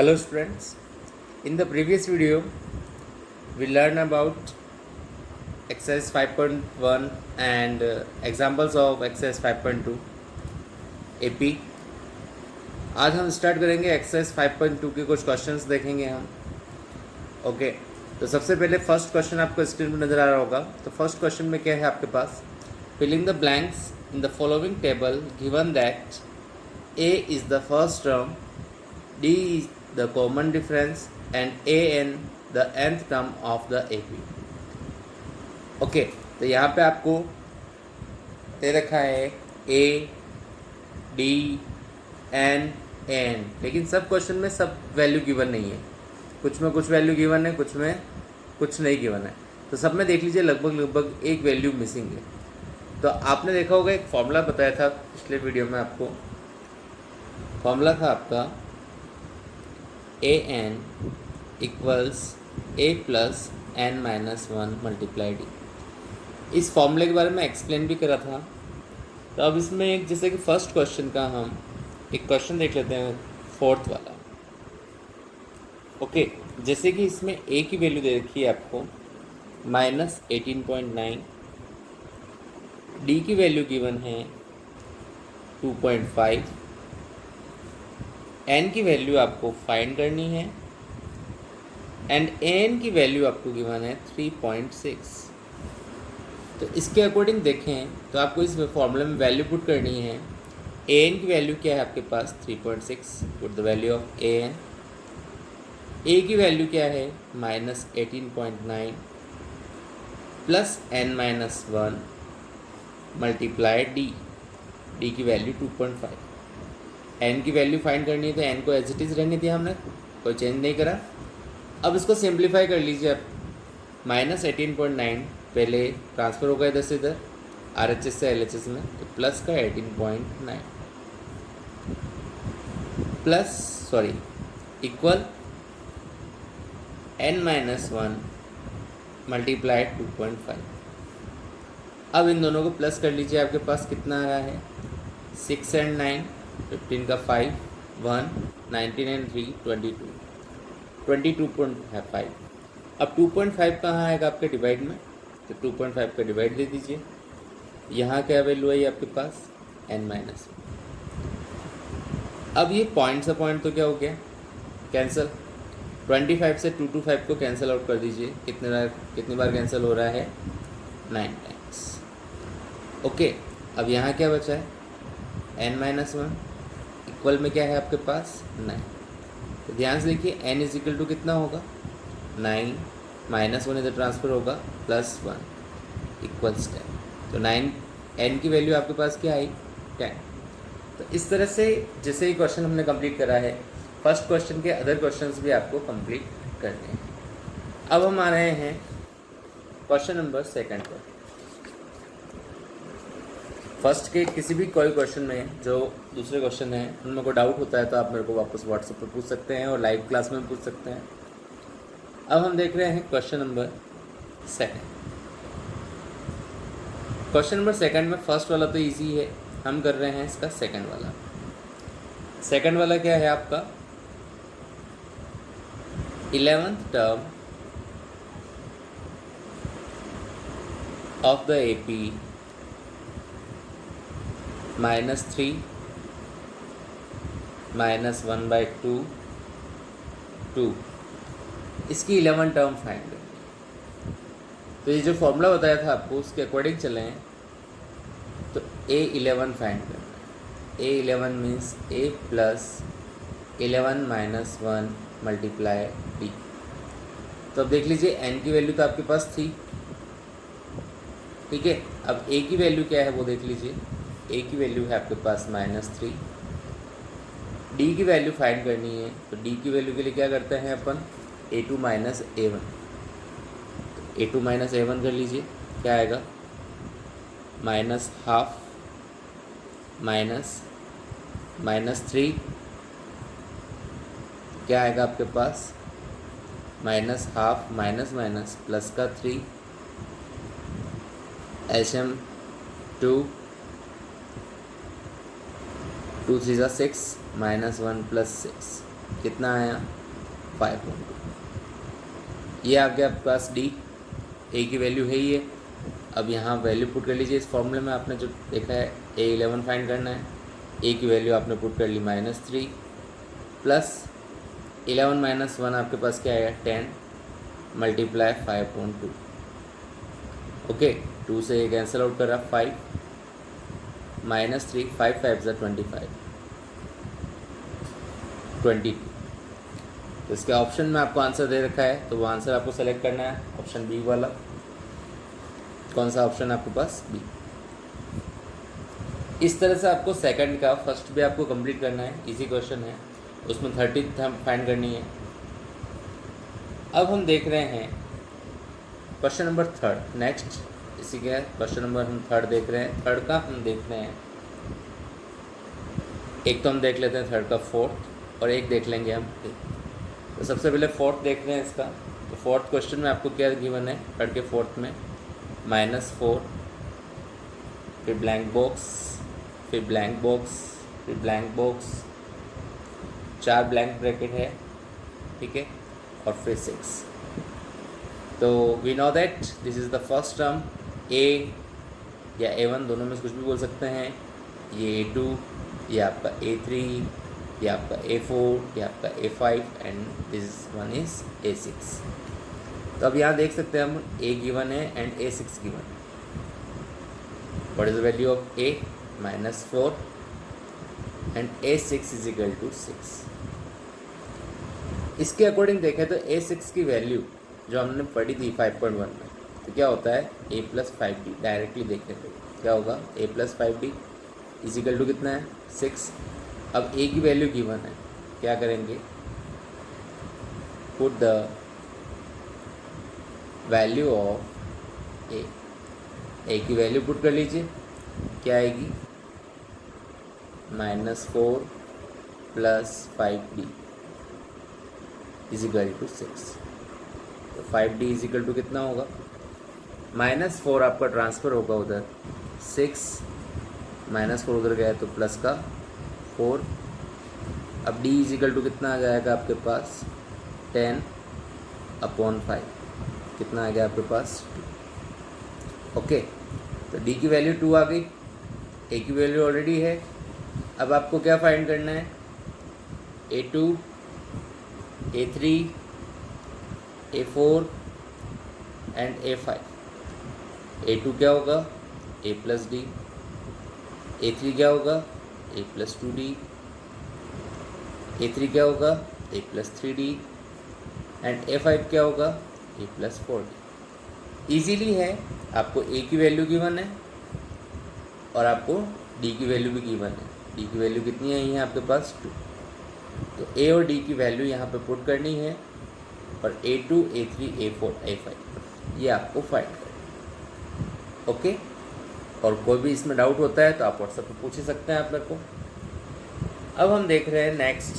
Hello students, in the previous video we learned about exercise 5.1 and examples of exercise 5.2 AP। आज हम start करेंगे exercise 5.2 के कुछ questions देखेंगे हम। ओके, तो सबसे पहले फर्स्ट क्वेश्चन आपको स्क्रीन पर नज़र आ रहा होगा। तो फर्स्ट क्वेश्चन में क्या है आपके पास, filling the blanks in the following table given that A is the first term, D is the common difference and AN the nth term of the AP। Okay, तो यहाँ पे आपको दे रखा है A, D, N, N, लेकिन सब question में सब वैल्यू गिवन नहीं है। कुछ में कुछ वैल्यू गिवन है, कुछ में कुछ नहीं गिवन है। तो सब में देख लीजिए लगभग एक वैल्यू मिसिंग है। तो आपने देखा होगा एक फॉर्मूला बताया था पिछले वीडियो में आपको। फॉर्मूला था आपका AN equals A plus N minus 1 multiply D। इस फॉर्मूले के बारे में एक्सप्लेन भी करा था। तो अब इसमें एक जैसे कि फर्स्ट क्वेश्चन का हम एक क्वेश्चन देख लेते हैं, फोर्थ वाला। ओके, जैसे कि इसमें A की वैल्यू दे रखी है आपको -18.9, D की वैल्यू गिवन है 2.5, N की वैल्यू आपको फाइंड करनी है एंड AN की वैल्यू आपको गिवन है 3.6। तो इसके अकॉर्डिंग देखें तो आपको इस फॉर्मूले में वैल्यू पुट करनी है। AN की वैल्यू क्या है आपके पास 3.6, put the value of AN। A की वैल्यू क्या है -18.9 plus N minus 1 multiply D की वैल्यू 2.5। N की वैल्यू फाइंड करनी है तो N को एज इट इज़ रहने दिया हमने, कोई चेंज नहीं करा। अब इसको सिंप्लीफाई कर लीजिए आप। -18.9 पहले ट्रांसफ़र होगा इधर से इधर, RHS से LHS में, तो प्लस का 18.9 इक्वल N माइनस 1 मल्टीप्लाई 2.5। अब इन दोनों को प्लस कर लीजिए, आपके पास कितना आ रहा है 6 एंड 9, 15 का 5, 1, 19 एंड 3, 22.5। अब 2.5 कहाँ आएगा आपके डिवाइड में, तो 2.5 का डिवाइड दे दीजिए। यहाँ क्या वैल्यू है आपके पास N माइनस। अब ये पॉइंट से पॉइंट तो क्या हो गया कैंसिल। 25 से 225 को कैंसिल आउट कर दीजिए। कितनी बार कैंसिल हो रहा है 9 टाइम्स। ओके, अब यहाँ क्या बचा है N माइनस 1 इक्वल में क्या है आपके पास 9। तो ध्यान से देखिए N इज इक्वल टू कितना होगा 9, माइनस 1 इधर ट्रांसफ़र होगा प्लस 1 इक्वल्स 10। तो 9 N की वैल्यू आपके पास क्या आई 10। तो इस तरह से जैसे ही क्वेश्चन हमने कंप्लीट करा है, फर्स्ट क्वेश्चन के अदर क्वेश्चंस भी आपको कंप्लीट करने हैं। अब हम आ रहे हैं क्वेश्चन नंबर सेकंड पर। फर्स्ट के किसी भी कोई क्वेश्चन में जो दूसरे क्वेश्चन हैं उनमें कोई डाउट होता है तो आप मेरे को वापस व्हाट्सएप पर पूछ सकते हैं और लाइव क्लास में पूछ सकते हैं। अब हम देख रहे हैं question number second. Question number second में फर्स्ट वाला तो इजी है, हम कर रहे हैं इसका सेकंड वाला। सेकंड वाला क्या है आपका 11th term of the AP -3 -1/2 2, इसकी 11 टर्म फाइंड करें। तो ये जो फॉर्मूला बताया था आपको उसके अकॉर्डिंग चले हैं तो A11 फाइंड करना है। A11 means A plus 11 minus 1 multiply D। तो अब देख लीजिए N की वैल्यू तो आपके पास थी, ठीक है। अब A की वैल्यू क्या है वो देख लीजिए। A की वैल्यू है आपके पास -3। D की वैल्यू फाइंड करनी है तो D की वैल्यू के लिए क्या करते हैं अपन A2 माइनस A1। तो A2 माइनस A1 कर लीजिए, क्या आएगा -½ -3, क्या आएगा आपके पास -½ माइनस माइनस प्लस का 3 HM 2 2 3 6 -1 + 6। कितना आया 5.2। ये आ गया आपके पास डी, ए की वैल्यू है ये। अब यहाँ वैल्यू पुट कर लीजिए। इस फॉर्मूले में आपने जो देखा है A11 फाइंड करना है। ए की वैल्यू आपने पुट कर ली -3 प्लस 11 - 1 आपके पास क्या आया 10 मल्टीप्लाई 5.2। ओके, 2 से ये कैंसिल आउट करा 5 -3 5 5 25 22। तो इसके ऑप्शन में आपको आंसर दे रखा है, तो वो आंसर आपको सेलेक्ट करना है ऑप्शन बी वाला। कौन सा ऑप्शन आपके पास? बी। इस तरह से आपको सेकंड का फर्स्ट भी आपको कंप्लीट करना है। इजी क्वेश्चन है, उसमें 30th हम फाइंड करनी है। अब हम देख रहे हैं क्वेश्चन नंबर 3 नेक्स्ट। इसी के क्वेश्चन नंबर हम 3 देख रहे हैं। 3 का हम देख रहे हैं, एक तो हम देख लेते हैं 3 का 4th और एक देख लेंगे हम। तो सबसे पहले 4th देख रहे हैं इसका। तो 4th क्वेश्चन में आपको क्या गिवन है 3 के 4th में -4, फिर ब्लैंक बॉक्स, फिर ब्लैंक बॉक्स, फिर ब्लैंक बॉक्स, 4 ब्लैंक ब्रैकेट है, ठीक है, और फिर 6। तो we know that this is the first term. A या A1 दोनों में से कुछ भी बोल सकते हैं। ये A2, ये आपका A3, ये आपका A4, ये आपका A5 and this one is A6। तो अब यहाँ देख सकते हैं हम A गिवन है एंड A6 गिवन है। What is the value of A? -4 and A6 is equal to 6। इसके अकॉर्डिंग देखें तो A6 की वैल्यू जो हमने पढ़ी थी 5.1 में, तो क्या होता है A + 5D। डायरेक्टली देखें तो क्या होगा A + 5D is equal to कितना है 6। अब A की वैल्यू गिवन है, क्या करेंगे? Put the value of A की वैल्यू पुट कर लीजिए। क्या आएगी? -4 + 5D इज इक्वल टू 6। तो 5D इज इक्वल टू कितना होगा? -4 आपका ट्रांसफ़र होगा उधर, 6 -4 उधर गया तो प्लस का 4। अब D इज इक्वल टू कितना आ जाएगा आपके पास? 10/5। कितना आ गया आपके पास? 2। ओके, तो D की वैल्यू 2 आ गई, A की वैल्यू ऑलरेडी है। अब आपको क्या फाइंड करना है? A2, A3, A4 and A5। A2 क्या होगा? A + D। A3 क्या होगा? A + 2D। A3 क्या होगा? A + 3D एंड A5 क्या होगा? A + 4D। ईजीली है, आपको A की वैल्यू गिवन है और आपको D की वैल्यू भी गिवन है। D की वैल्यू कितनी है यहाँ आपके पास? 2। तो A और D की वैल्यू यहाँ पे पुट करनी है और A2, A3, A4, A5 ये आपको फाइंड करना है। ओके, और कोई भी इसमें डाउट होता है तो आप व्हाट्सएप पे पूछ ही सकते हैं आप मेरे को। अब हम देख रहे हैं नेक्स्ट,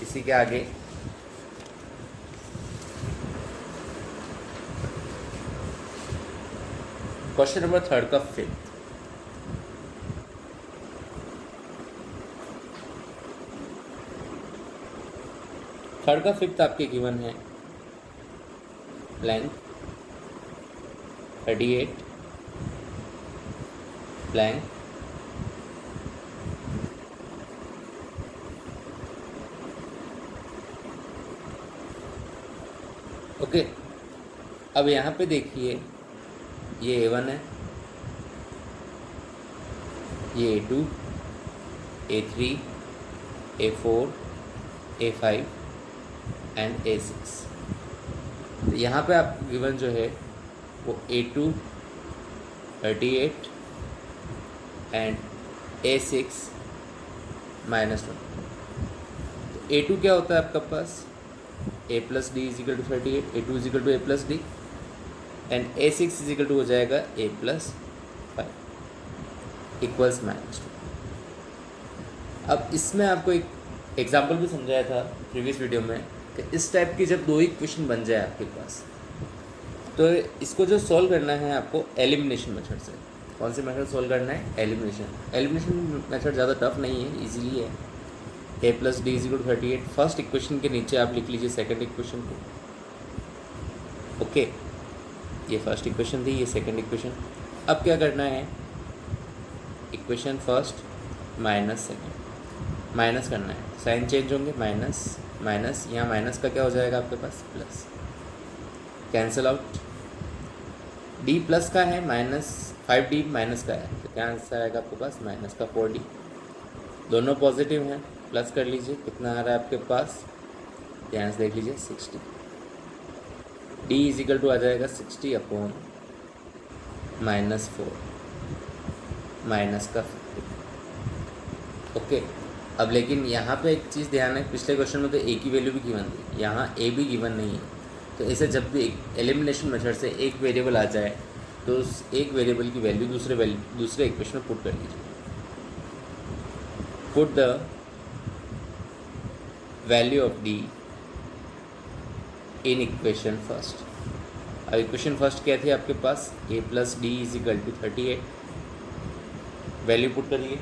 इसी के आगे क्वेश्चन नंबर 3 का 5th। थर्ड का 5th आपके गिवन है ब्लैंक 38 ब्लैंक ओके। अब यहाँ पे देखिए ये A1 है, ये A2, A3, A4, A5 and A6। तो यहाँ पे आप गिवन जो है वो A2 38 एंड A6 -1। तो A2 क्या होता है आपका पास? A + D is equal to 38, A2 is equal to A + D and A6 is equal to हो जाएगा A + 5 इक्वल्स -2। अब इसमें आपको एक एग्जाम्पल भी समझाया था प्रीवियस वीडियो में कि इस टाइप की जब 2 इक्वेशन बन जाए आपके पास, तो इसको जो सॉल्व करना है आपको एलिमिनेशन मेथड से। कौन सी मेथड सॉल्व करना है? एलिमिनेशन। एलिमिनेशन मेथड ज़्यादा टफ नहीं है, इजीली है। A plus D is equal to 38। First equation के नीचे आप लिख लीजिए सेकंड इक्वेशन को। ओके, ये फर्स्ट इक्वेशन थी, ये सेकंड इक्वेशन। अब क्या करना है, equation first minus second, minus करना है, साइन चेंज होंगे, माइनस माइनस, यहाँ माइनस का क्या हो जाएगा आपके पास, plus, cancel out. D plus का है, माइनस 5d माइनस का है, तो क्या आंसर आएगा आपके पास, माइनस का 4d। दोनों पॉजिटिव हैं, प्लस कर लीजिए, कितना आ रहा है आपके पास, ध्यान से देख लीजिए 60। डी इज इक्वल टू आ जाएगा 60 अपॉन -4 माइनस का 50। ओके, अब लेकिन यहाँ पे एक चीज़ ध्यान है, पिछले क्वेश्चन में तो ए की वैल्यू भी गिवन थी, यहाँ ए भी गिवन नहीं है। तो ऐसे जब भी एलिमिनेशन मेथड से एक वेरिएबल आ जाए तो उस एक वेरिएबल की वैल्यू दूसरे इक्वेशन में पुट कर लीजिए। Put the value of D in equation first. अब इक्वेशन फर्स्ट क्या थी आपके पास, A plus D is equal to 38। Value put करिए,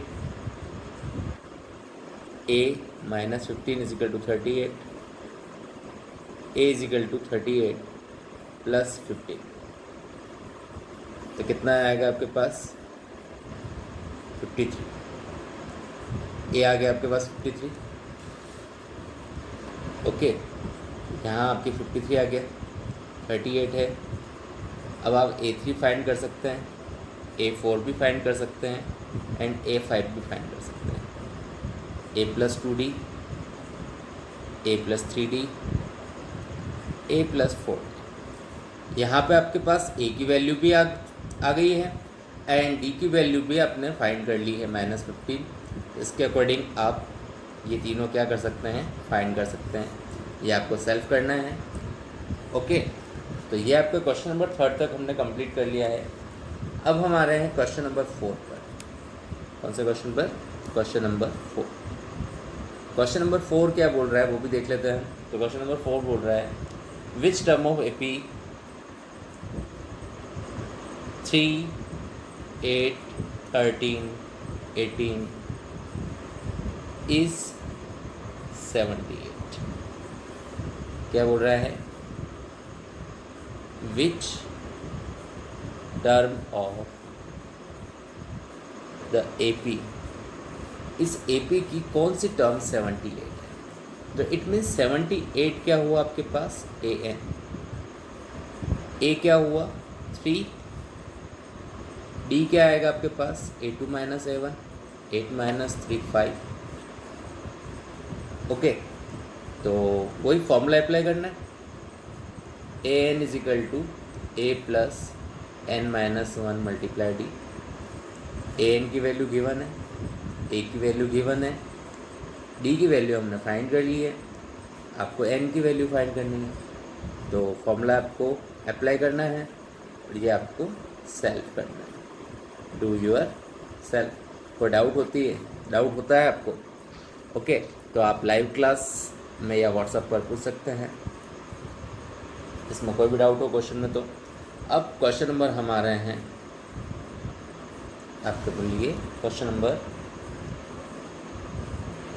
A minus 15 is equal to 38, A is equal to 38 plus 15, तो कितना आएगा आपके पास 53। ए आ गया आपके पास 53। ओके, यहाँ आपकी 53 आ गया, 38 है। अब आप A3 फाइंड कर सकते हैं, A4 भी फाइंड कर सकते हैं एंड A5 भी फाइंड कर सकते हैं। A plus 2D, A plus 3D, A plus 4। यहाँ पे आपके पास A की वैल्यू भी आ गई है एंड D की वैल्यू भी आपने फाइंड कर ली है -15। इसके अकॉर्डिंग आप ये तीनों क्या कर सकते हैं, फाइंड कर सकते हैं। ये आपको सेल्फ करना है। ओके, तो ये आपका क्वेश्चन नंबर 3 तक हमने कंप्लीट कर लिया है। अब हम आ रहे हैं क्वेश्चन नंबर 4 पर। कौन से क्वेश्चन पर, क्वेश्चन नंबर 4। क्वेश्चन नंबर 4 क्या बोल रहा है वो भी देख लेते हैं। तो क्वेश्चन नंबर 4 बोल रहा है, which term of AP 3, 8, 13, 18 is 78। क्या बोल रहा है, which term of the AP, इस AP की कौन सी टर्म 78 है। तो इट मीन्स 78 क्या हुआ आपके पास, AN। A क्या हुआ 3, D क्या आएगा आपके पास A2 minus A1, 8 minus 3 5। Okay, तो वही फॉर्मूला अप्लाई करना है, AN is equal to A plus N minus 1 multiply D। AN की वैल्यू गिवन है, A की वैल्यू गिवन है, D की वैल्यू हमने फाइंड कर ली है, आपको N की वैल्यू फाइंड करनी है। तो फॉर्मूला आपको अप्लाई करना है और ये आपको सेल्फ करना है, डू योर सेल्फ। कोई डाउट होता है आपको, ओके, तो आप लाइव क्लास में या व्हाट्सएप पर पूछ सकते हैं, इसमें कोई भी डाउट हो क्वेश्चन में। तो अब क्वेश्चन नंबर हम आ रहे हैं आपके बोलिए, क्वेश्चन नंबर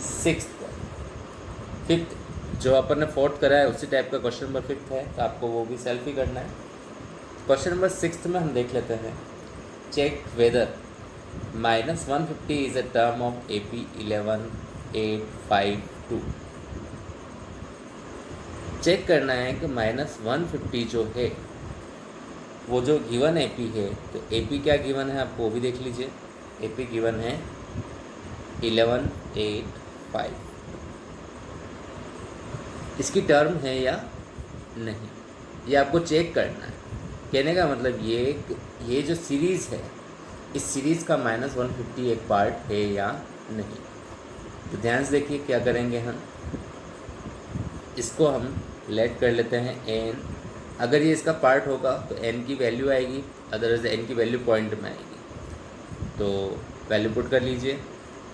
6 पर। 5th जो अपन ने 4th करा है उसी टाइप का क्वेश्चन नंबर 5th है, तो आपको वो भी सेल्फ ही करना है। क्वेश्चन नंबर 6 में हम देख लेते हैं, check whether -150 is a term of AP 11, 8, 5, 2। Check करना है कि -150 जो है वो जो गिवन AP है, तो AP क्या गिवन है आपको वो भी देख लीजिए। AP गिवन है 11, 8, 5। इसकी टर्म है या नहीं, ये आपको चेक करना है। कहने का मतलब ये जो सीरीज़ है, इस सीरीज़ का -150 एक पार्ट है या नहीं। तो ध्यान से देखिए क्या करेंगे हम, इसको हम लेट कर लेते हैं n। अगर ये इसका पार्ट होगा तो n की वैल्यू आएगी, अदरवाइज n की वैल्यू पॉइंट में आएगी। तो वैल्यू पुट कर लीजिए।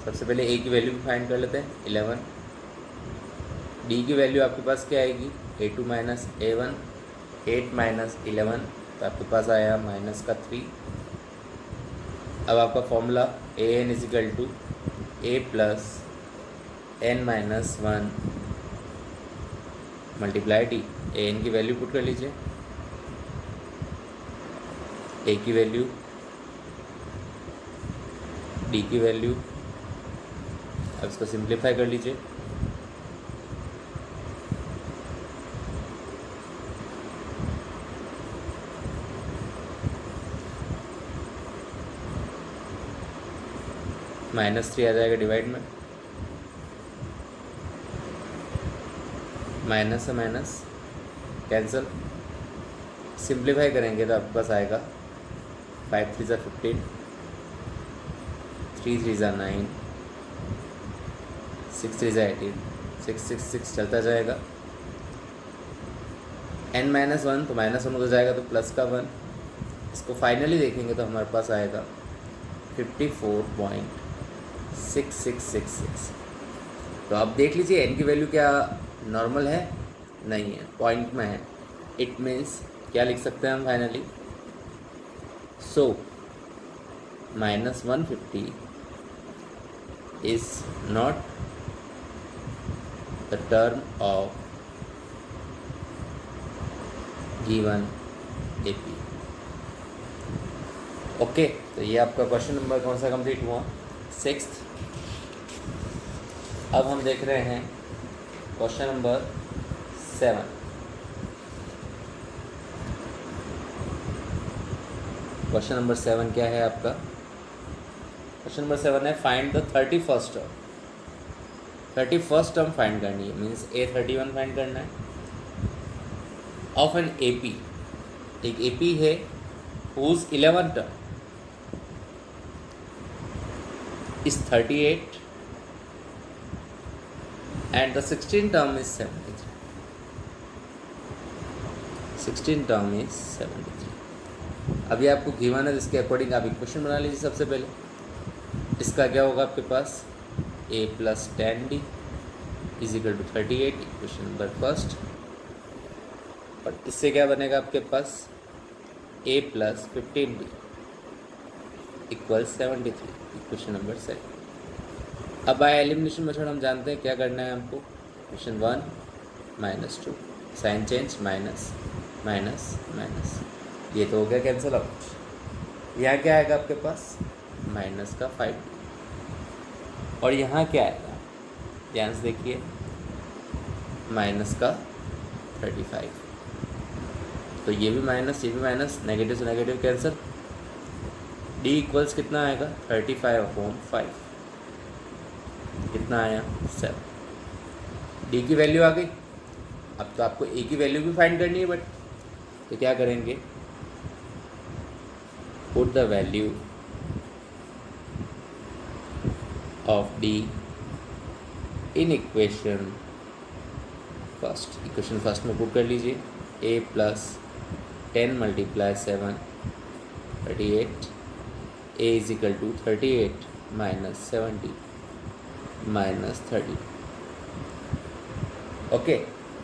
सबसे पहले a की वैल्यू भी फाइंड कर लेते हैं 11। d की वैल्यू आपके पास क्या आएगी A2 माइनस A1, 8 माइनस 11, तो आपके पास आया -3। अब आपका formula AN is equal to A plus n minus one multiply D. N की वैल्यू पुट कर लीजिए, ए की वैल्यू, डी की वैल्यू। अब इसको सिंप्लीफाई कर लीजिए। -3 आ जाएगा डिवाइड में, माइनस से माइनस कैंसिल। सिंप्लीफाई करेंगे तो आपके पास आएगा 5 3 ज़ा 15, 3 3 ज़ा 9, 6 3 ज़ा 18, 6 6 6 चलता जाएगा। n माइनस वन तो -1 हो जाएगा तो प्लस का 1। इसको फाइनली देखेंगे तो हमारे पास आएगा 54.6666। तो आप देख लीजिए n की वैल्यू क्या नॉर्मल है, नहीं है, पॉइंट में है। इट मीन्स क्या लिख सकते हैं हम finally, so -150 is not the term of given AP। Okay, तो ये आपका क्वेश्चन नंबर कौन सा कंप्लीट हुआ, 6th। अब हम देख रहे हैं क्वेश्चन नंबर 7। क्वेश्चन नंबर 7 क्या है आपका, क्वेश्चन नंबर 7 है find the 31st term. 31st term find करनी है, मीन्स A31 फाइंड करना है ऑफ एन AP। एक AP है whose 11th term is 38 and the 16th term is 73. 16th term is 73। अभी आपको गिवन है, इसके अकॉर्डिंग आप इक्वेशन बना लीजिए। सबसे पहले इसका क्या होगा आपके पास, a + 10d = 38, equation number first. और इससे क्या बनेगा आपके पास, a + 15d = 73, equation number second. अब बाय एलिमिनेशन मेथड हम जानते हैं क्या करना है हमको, equation 1 -2 sign change minus minus minus, ये तो हो गया कैंसिल आउट। यहाँ क्या आएगा आपके पास, -5, और यहाँ क्या आएगा, ध्यान से देखिए, -35। तो ये भी माइनस, ये भी माइनस, नेगेटिव से नेगेटिव कैंसिल। d इक्वल्स कितना आएगा, 35/5, कितना आया, 7। d की वैल्यू आ गई। अब तो आपको a की वैल्यू भी फाइंड करनी है, बट तो क्या करेंगे, put the value of d in equation first. Equation first में पुट कर लीजिए, a + 10 × 7 38, a = 38 - 70 - 30। ओके,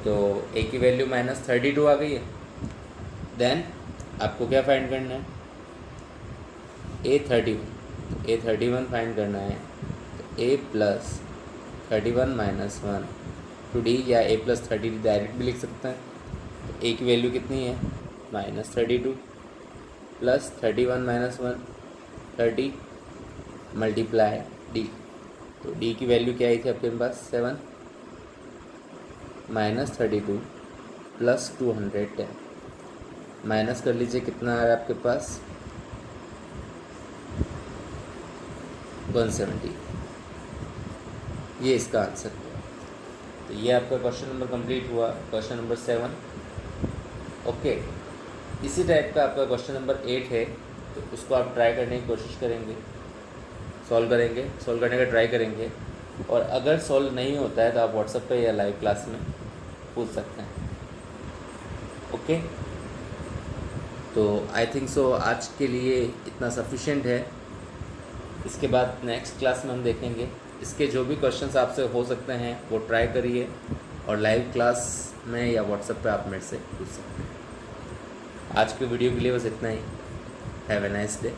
तो a की वैल्यू -32 आ गई है। देन आपको क्या फाइंड करना है, A31 फाइंड करना है। तो a + 31 - 1 टू d, या a + 30 डायरेक्ट भी लिख सकते हैं। तो a की वैल्यू कितनी है, -32 + 31 - 1 30 मल्टीप्लाई d। तो d की वैल्यू क्या आई थी आपके पास, 7 -32 + 210 माइनस कर लीजिए, कितना आ रहा है आपके पास, 170। ये इसका आंसर हुआ। तो ये आपका क्वेश्चन नंबर कंप्लीट हुआ, क्वेश्चन नंबर 7। ओके, इसी टाइप का आपका क्वेश्चन नंबर 8 है, तो उसको आप ट्राई करने की कोशिश करेंगे, सॉल्व करने का ट्राई करेंगे। और अगर सॉल्व नहीं होता है तो आप व्हाट्सएप पे या लाइव क्लास में पूछ सकते हैं। ओके, तो आई थिंक सो आज के लिए इतना सफिशिएंट है। इसके बाद नेक्स्ट क्लास में हम देखेंगे, इसके जो भी क्वेश्चंस आपसे हो सकते हैं वो ट्राई करिए, और लाइव क्लास में या व्हाट्सएप पे आप मेरे से पूछ सकते हैं। आज के वीडियो के लिए बस इतना ही। Have a nice day.